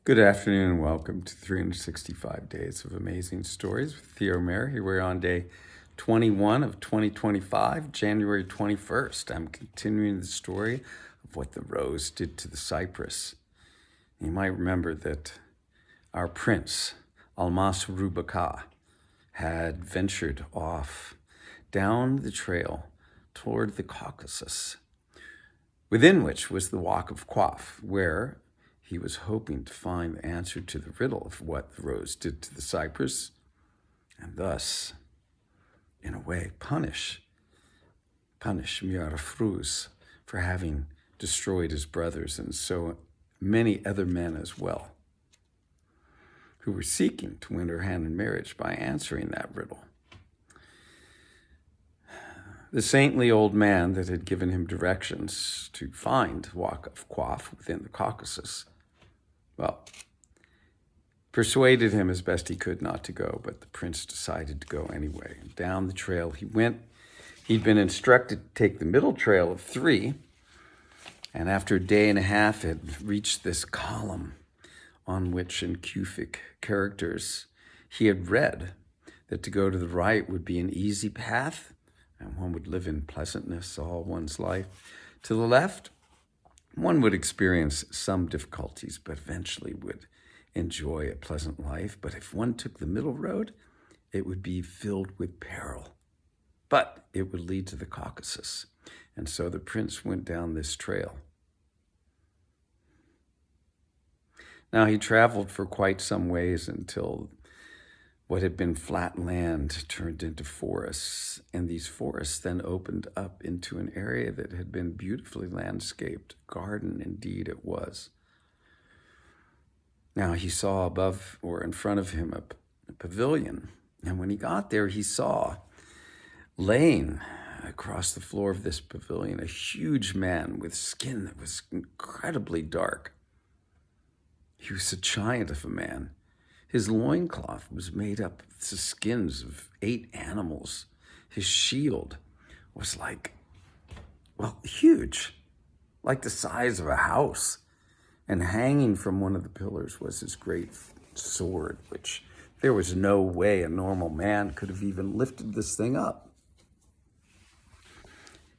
Good afternoon and welcome to 365 Days of Amazing Stories with Theo Mayer. Here we're on day 21 of 2025, January 21st. I'm continuing the story of what the rose did to the cypress. You might remember that our prince, Almas Rubaka, had ventured off down the trail toward the Caucasus, within which was the Walk of Quaff, where he was hoping to find the answer to the riddle of what the rose did to the cypress, and thus, in a way, punish Miarafruz for having destroyed his brothers and so many other men as well, who were seeking to win her hand in marriage by answering that riddle. The saintly old man that had given him directions to find Walk of Quaff within the Caucasus, persuaded him as best he could not to go, but the prince decided to go anyway. Down the trail he went. He'd been instructed to take the middle trail of 3, and after a day and a half had reached this column on which in Kufic characters he had read that to go to the right would be an easy path, and one would live in pleasantness all one's life. To the left, one would experience some difficulties, but eventually would enjoy a pleasant life. But if one took the middle road, it would be filled with peril. But it would lead to the Caucasus. And so the prince went down this trail. Now he traveled for quite some ways until what had been flat land turned into forests, and these forests then opened up into an area that had been beautifully landscaped. Garden, indeed, it was. Now he saw above or in front of him a pavilion, and when he got there, he saw laying across the floor of this pavilion a huge man with skin that was incredibly dark. He was a giant of a man. His loincloth was made up of the skins of 8 animals. His shield was huge, like the size of a house. And hanging from one of the pillars was his great sword, which there was no way a normal man could have even lifted this thing up.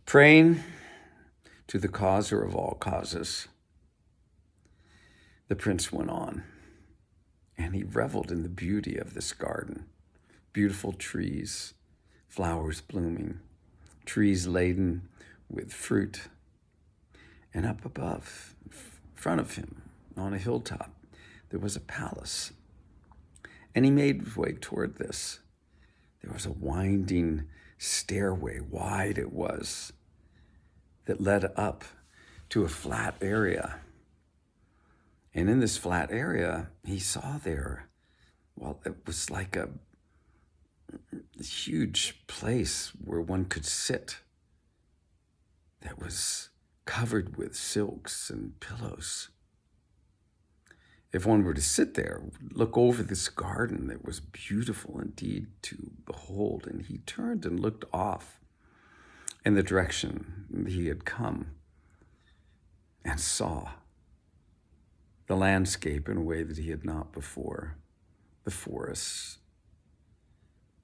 Praying to the causer of all causes, the prince went on. And he reveled in the beauty of this garden. Beautiful trees, flowers blooming, trees laden with fruit. And up above, in front of him, on a hilltop, there was a palace. And he made his way toward this. There was a winding stairway, wide it was, that led up to a flat area. And in this flat area, he saw there, it was like a huge place where one could sit that was covered with silks and pillows. If one were to sit there, look over this garden that was beautiful indeed to behold, and he turned and looked off in the direction he had come and saw the landscape in a way that he had not before, the forests,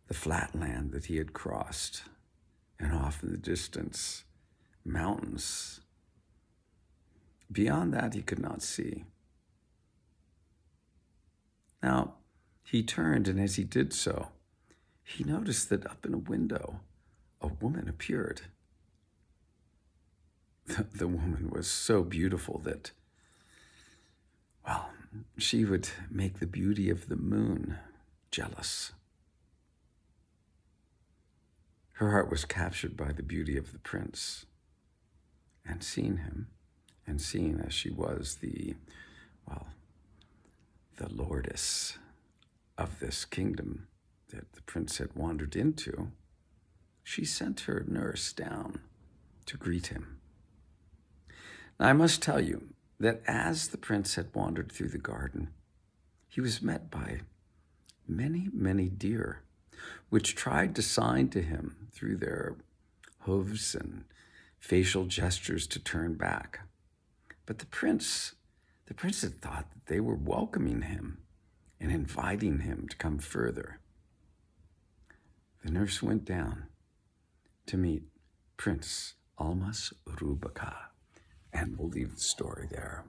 the flat land that he had crossed, and off in the distance, mountains. Beyond that, he could not see. Now, he turned, and as he did so, he noticed that up in a window, a woman appeared. The woman was so beautiful that she would make the beauty of the moon jealous. Her heart was captured by the beauty of the prince, and seeing him, and seeing as she was the lordess of this kingdom that the prince had wandered into, she sent her nurse down to greet him. Now, I must tell you that as the prince had wandered through the garden, he was met by many, many deer, which tried to sign to him through their hooves and facial gestures to turn back. But the prince The prince had thought that they were welcoming him and inviting him to come further. The nurse went down to meet Prince Almas Rubaka, and we'll leave the story there.